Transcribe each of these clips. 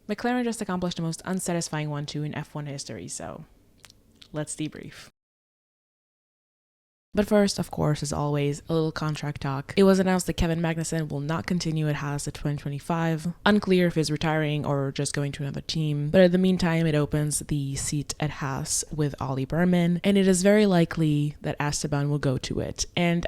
McLaren just accomplished the most unsatisfying 1-2 in F1 history, so let's debrief. But first, of course, as always, a little contract talk. It was announced that Kevin Magnussen will not continue at Haas at 2025. Unclear if he's retiring or just going to another team. But in the meantime, it opens the seat at Haas with Ollie Berman, and it is very likely that Esteban will go to it. And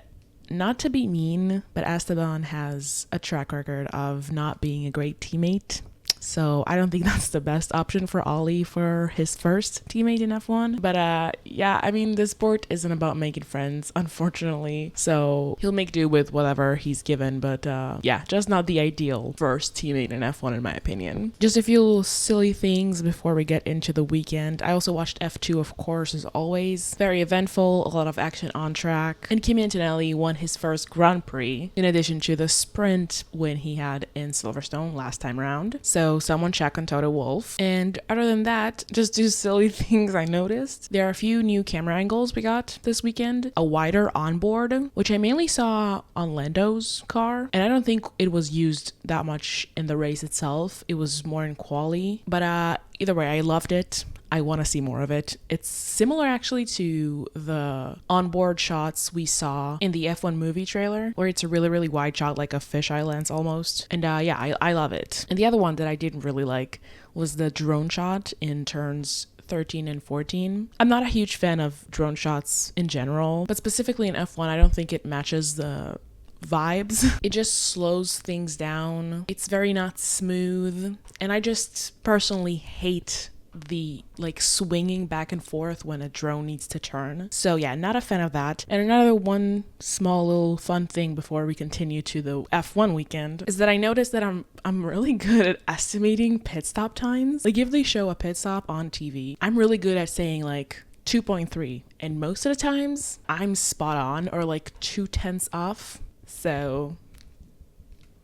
not to be mean, but Esteban has a track record of not being a great teammate. So I don't think that's the best option for Ollie for his first teammate in F1. But yeah, I mean, this sport isn't about making friends, unfortunately. So he'll make do with whatever he's given. But yeah, just not the ideal first teammate in F1 in my opinion. Just a few silly things before we get into the weekend. I also watched F2, of course, as always. Very eventful, a lot of action on track. And Kimi Antonelli won his first Grand Prix, in addition to the sprint win he had in Silverstone last time round. So someone check on Toto Wolff. And other than that, just do silly things I noticed. There are a few new camera angles we got this weekend. A wider onboard, which I mainly saw on Lando's car. And I don't think it was used that much in the race itself. It was more in quali. But either way, I loved it. I want to see more of it. It's similar actually to the onboard shots we saw in the F1 movie trailer, where it's a really, really wide shot, like a fisheye lens almost. And yeah, I love it. And the other one that I didn't really like was the drone shot in turns 13 and 14. I'm not a huge fan of drone shots in general, but specifically in F1, I don't think it matches the vibes. It just slows things down. It's very not smooth. And I just personally hate the like swinging back and forth when a drone needs to turn. So yeah, not a fan of that. And another one small little fun thing before we continue to the F1 weekend is that I noticed that I'm really good at estimating pit stop times. Like if they show a pit stop on TV, I'm really good at saying like 2.3, and most of the times I'm spot on or like 0.2 off. So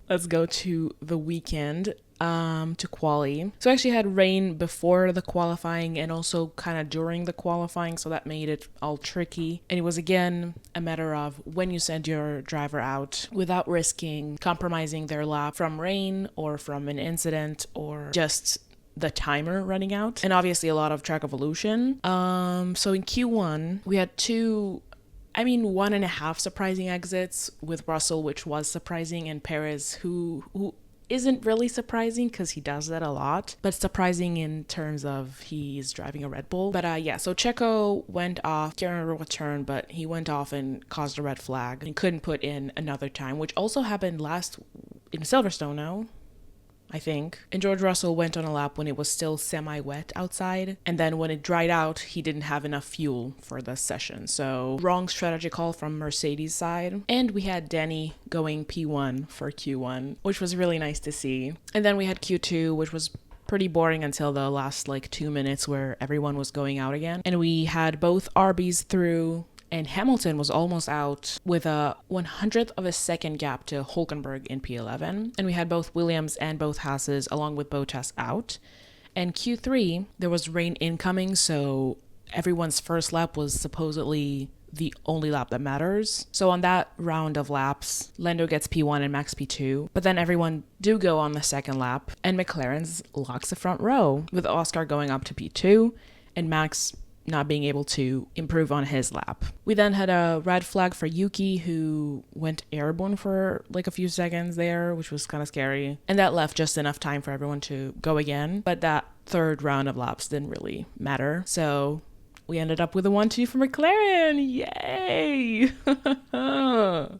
let's go to the weekend. To quali. So I actually had rain before the qualifying and also kind of during the qualifying, so that made it all tricky. And it was again a matter of when you send your driver out without risking compromising their lap from rain or from an incident or just the timer running out. And obviously a lot of track evolution. So in Q1 we had 1.5 surprising exits with Russell, which was surprising, and Perez, who isn't really surprising because he does that a lot, but surprising in terms of he's driving a Red Bull. But yeah, so Checo went off, can't remember what turn, but he went off and caused a red flag and couldn't put in another time, which also happened in Silverstone now, I think. And George Russell went on a lap when it was still semi-wet outside, and then when it dried out, he didn't have enough fuel for the session. So wrong strategy call from Mercedes' side. And we had Danny going P1 for Q1, which was really nice to see. And then we had Q2, which was pretty boring until the last like 2 minutes where everyone was going out again. And we had both RBs through, and Hamilton was almost out with a 100th of a second gap to Hülkenberg in P11. And we had both Williams and both Haas's along with Bottas out. And Q3, there was rain incoming, so everyone's first lap was supposedly the only lap that matters. So on that round of laps, Lando gets P1 and Max P2, but then everyone do go on the second lap, and McLaren's locks the front row, with Oscar going up to P2, and Max not being able to improve on his lap. We then had a red flag for Yuki, who went airborne for like a few seconds there, which was kind of scary. And that left just enough time for everyone to go again. But that third round of laps didn't really matter. So we ended up with a 1-2 for McLaren. Yay!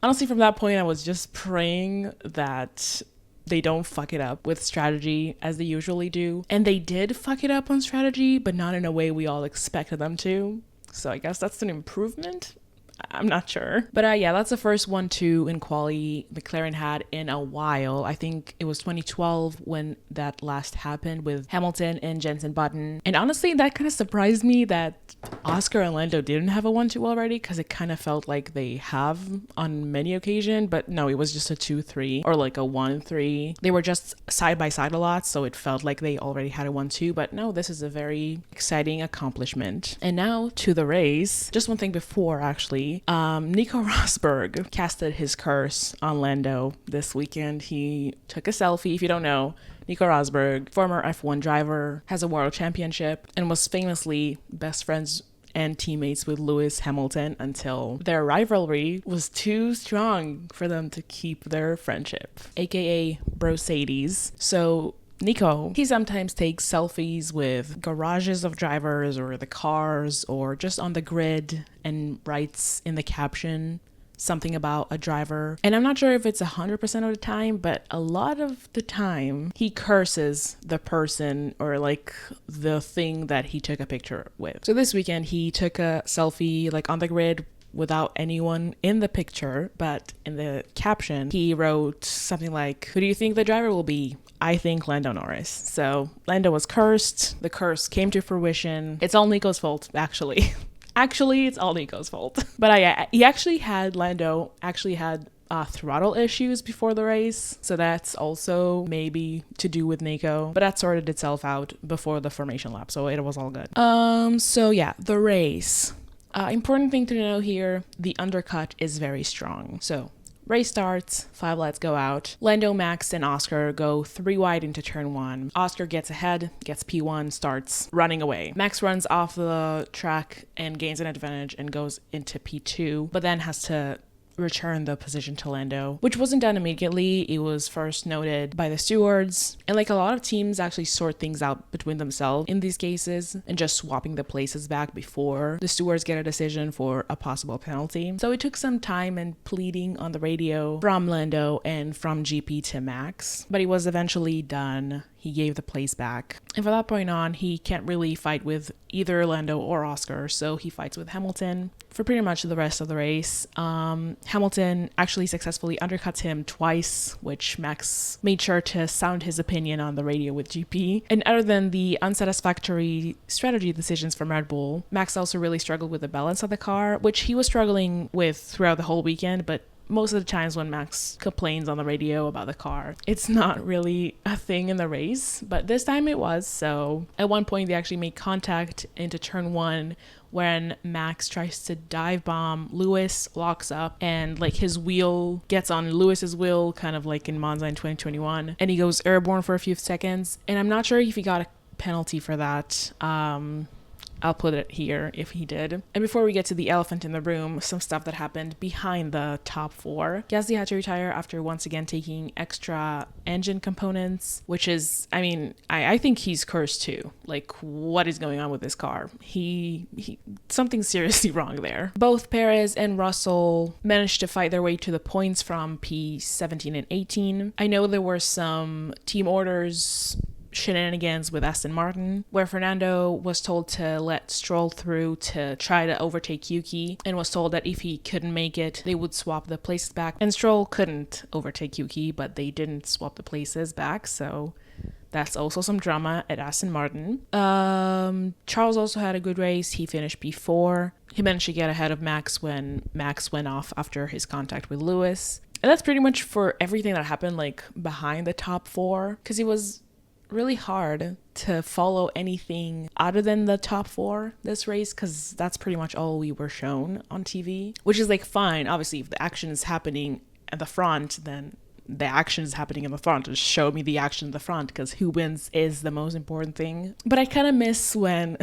Honestly, from that point, I was just praying that they don't fuck it up with strategy as they usually do. And they did fuck it up on strategy, but not in a way we all expected them to. So I guess that's an improvement. I'm not sure. But yeah, that's the first 1-2 in quali McLaren had in a while. I think it was 2012 when that last happened with Hamilton and Jenson Button. And honestly, that kind of surprised me that Oscar and Lando didn't have a 1-2 already, because it kind of felt like they have on many occasions. But no, it was just a 2-3 or like a 1-3. They were just side by side a lot, so it felt like they already had a 1-2. But no, this is a very exciting accomplishment. And now to the race. Just one thing before, actually. actually. Nico Rosberg casted his curse on Lando this weekend. He took a selfie. If you don't know, Nico Rosberg, former F1 driver, has a world championship and was famously best friends and teammates with Lewis Hamilton until their rivalry was too strong for them to keep their friendship, aka brocedes. So Nico, he sometimes takes selfies with garages of drivers or the cars or just on the grid and writes in the caption something about a driver. And I'm not sure if it's 100% of the time, but a lot of the time he curses the person or like the thing that he took a picture with. So this weekend he took a selfie like on the grid without anyone in the picture, but in the caption he wrote something like, "Who do you think the driver will be? I think Lando Norris." So Lando was cursed. The curse came to fruition. It's all Nico's fault, actually. Actually, it's all Nico's fault. But Lando actually had throttle issues before the race. So that's also maybe to do with Nico. But that sorted itself out before the formation lap. So it was all good. So yeah, the race. Important thing to know here, the undercut is very strong. So race starts, 5 lights go out. Lando, Max, and Oscar go 3 wide into turn 1. Oscar gets ahead, gets P1, starts running away. Max runs off the track and gains an advantage and goes into P2, but then has to return the position to Lando, which wasn't done immediately. It was first noted by the stewards, and like a lot of teams actually sort things out between themselves in these cases and just swapping the places back before the stewards get a decision for a possible penalty. So it took some time and pleading on the radio from Lando and from GP to Max, but he was eventually done. He gave the place back. And from that point on, he can't really fight with either Lando or Oscar, so he fights with Hamilton for pretty much the rest of the race. Hamilton actually successfully undercuts him twice, which Max made sure to sound his opinion on the radio with GP. And other than the unsatisfactory strategy decisions from Red Bull, Max also really struggled with the balance of the car, which he was struggling with throughout the whole weekend, but most of the times when Max complains on the radio about the car, it's not really a thing in the race, but this time it was. So at one point they actually made contact into turn 1 when Max tries to dive bomb. Lewis locks up and like his wheel gets on Lewis's wheel, kind of like in Monza in 2021, and he goes airborne for a few seconds. And I'm not sure if he got a penalty for that. I'll put it here if he did. And before we get to the elephant in the room, some stuff that happened behind the top 4. Gasly had to retire after once again taking extra engine components, which is, I think he's cursed too. Like, what is going on with this car? He something's seriously wrong there. Both Perez and Russell managed to fight their way to the points from P17 and 18. I know there were some team orders shenanigans with Aston Martin, where Fernando was told to let Stroll through to try to overtake Yuki, and was told that if he couldn't make it, they would swap the places back. And Stroll couldn't overtake Yuki, but they didn't swap the places back, so that's also some drama at Aston Martin. Charles also had a good race. He finished P4. He managed to get ahead of Max when Max went off after his contact with Lewis. And that's pretty much for everything that happened like behind the top 4, because it was really hard to follow anything other than the top 4 this race, because that's pretty much all we were shown on TV, which is like fine. Obviously, if the action is happening at the front, then the action is happening in the front. Just show me the action in the front, because who wins is the most important thing. But I kind of miss when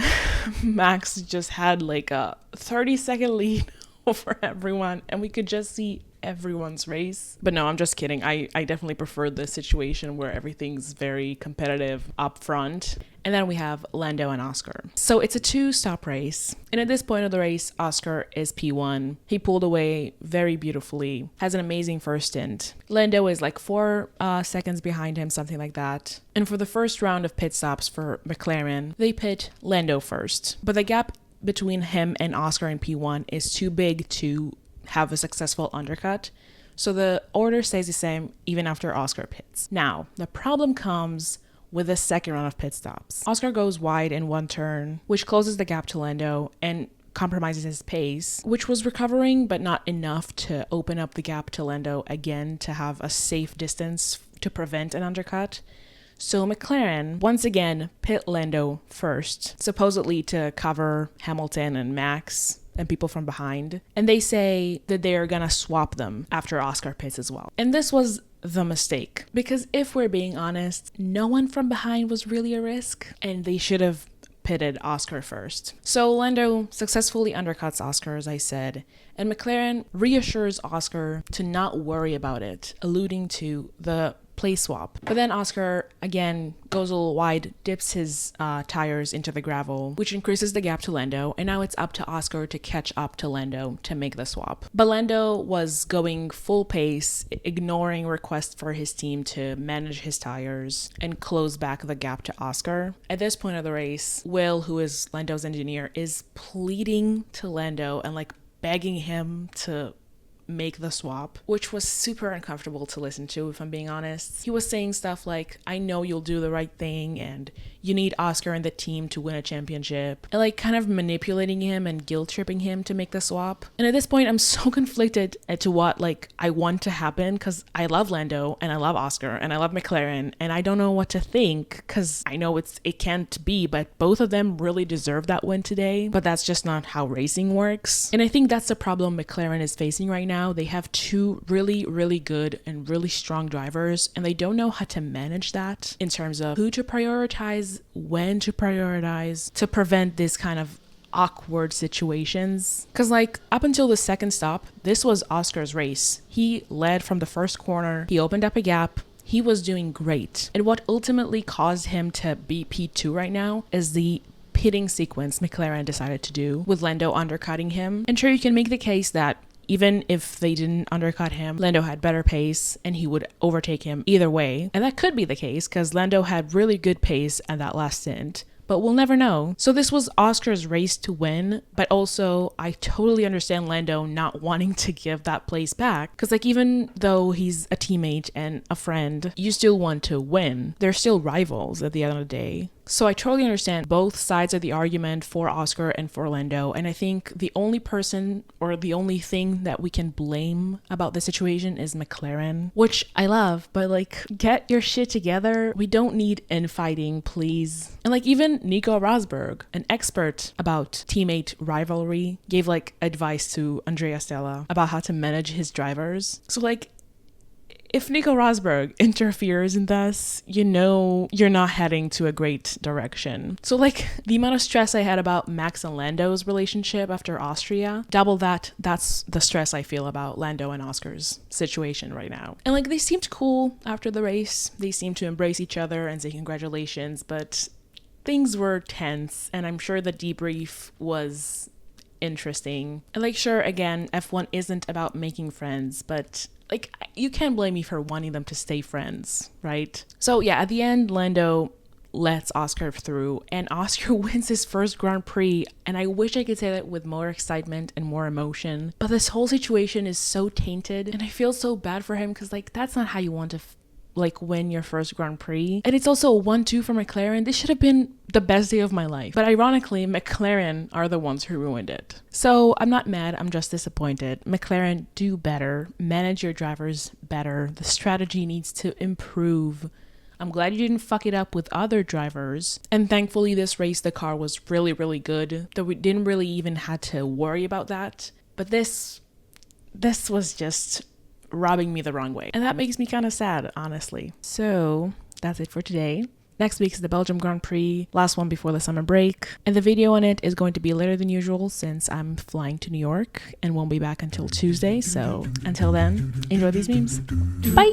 Max just had like a 30-second lead over everyone and we could just see everyone's race. But no, I'm just kidding. I definitely prefer the situation where everything's very competitive up front. And then we have Lando and Oscar. So it's a 2-stop race. And at this point of the race, Oscar is P1. He pulled away very beautifully, has an amazing first stint. Lando is like 4 seconds behind him, something like that. And for the first round of pit stops for McLaren, they pit Lando first. But the gap between him and Oscar in P1 is too big to have a successful undercut, so the order stays the same even after Oscar pits. Now, the problem comes with the second round of pit stops. Oscar goes wide in one turn, which closes the gap to Lando and compromises his pace, which was recovering but not enough to open up the gap to Lando again to have a safe distance to prevent an undercut. So McLaren once again pit Lando first, supposedly to cover Hamilton and Max, and people from behind. And they say that they're gonna swap them after Oscar pits as well. And this was the mistake, because if we're being honest, no one from behind was really a risk, and they should have pitted Oscar first. So Lando successfully undercuts Oscar, as I said, and McLaren reassures Oscar to not worry about it, alluding to the place swap. But then Oscar again goes a little wide, dips his tires into the gravel, which increases the gap to Lando, and now it's up to Oscar to catch up to Lando to make the swap. But Lando was going full pace, ignoring requests for his team to manage his tires and close back the gap to Oscar. At this point of the race, Will, who is Lando's engineer, is pleading to Lando and like begging him to make the swap, which was super uncomfortable to listen to, if I'm being honest. He was saying stuff like, I know you'll do the right thing and you need Oscar and the team to win a championship, and like kind of manipulating him and guilt tripping him to make the swap. And at this point, I'm so conflicted as to what like I want to happen, because I love Lando and I love Oscar and I love McLaren, and I don't know what to think, because I know it can't be, but both of them really deserve that win today. But that's just not how racing works. And I think that's the problem McLaren is facing right now. They have two really, really good and really strong drivers, and they don't know how to manage that in terms of who to prioritize, when to prioritize, to prevent this kind of awkward situations. Because like up until the second stop, this was Oscar's race. He led from the first corner, he opened up a gap, he was doing great. And what ultimately caused him to be P2 right now is the pitting sequence McLaren decided to do, with Lando undercutting him. And sure, you can make the case that even if they didn't undercut him, Lando had better pace and he would overtake him either way. And that could be the case, because Lando had really good pace at that last stint. But we'll never know. So this was Oscar's race to win, but also I totally understand Lando not wanting to give that place back, because like even though he's a teammate and a friend, you still want to win. They're still rivals at the end of the day. So I totally understand both sides of the argument for Oscar and for Lando, and I think the only person or the only thing that we can blame about the situation is McLaren, which I love, but like, get your shit together. We don't need infighting, please. And like even Nico Rosberg, an expert about teammate rivalry, gave like advice to Andrea Stella about how to manage his drivers. So like, if Nico Rosberg interferes in this, you know you're not heading to a great direction. So like the amount of stress I had about Max and Lando's relationship after Austria, double that's the stress I feel about Lando and Oscar's situation right now. And like they seemed cool after the race. They seemed to embrace each other and say congratulations, but things were tense, and I'm sure the debrief was interesting. And like sure, again, F1 isn't about making friends, but like, you can't blame me for wanting them to stay friends, right? So yeah, at the end, Lando lets Oscar through, and Oscar wins his first Grand Prix. And I wish I could say that with more excitement and more emotion, but this whole situation is so tainted, and I feel so bad for him, because like that's not how you want to like win your first Grand Prix. And it's also a 1-2 for McLaren. This should have been the best day of my life. But ironically, McLaren are the ones who ruined it. So I'm not mad, I'm just disappointed. McLaren, do better. Manage your drivers better. The strategy needs to improve. I'm glad you didn't fuck it up with other drivers. And thankfully this race, the car was really, really good, that we didn't really even have to worry about that. But this was just rubbing me the wrong way, and that makes me kind of sad, honestly. So that's it for today. Next week is the Belgium Grand Prix, last one before the summer break, and the video on it is going to be later than usual since I'm flying to New York and won't be back until Tuesday. So until then, enjoy these memes. Bye.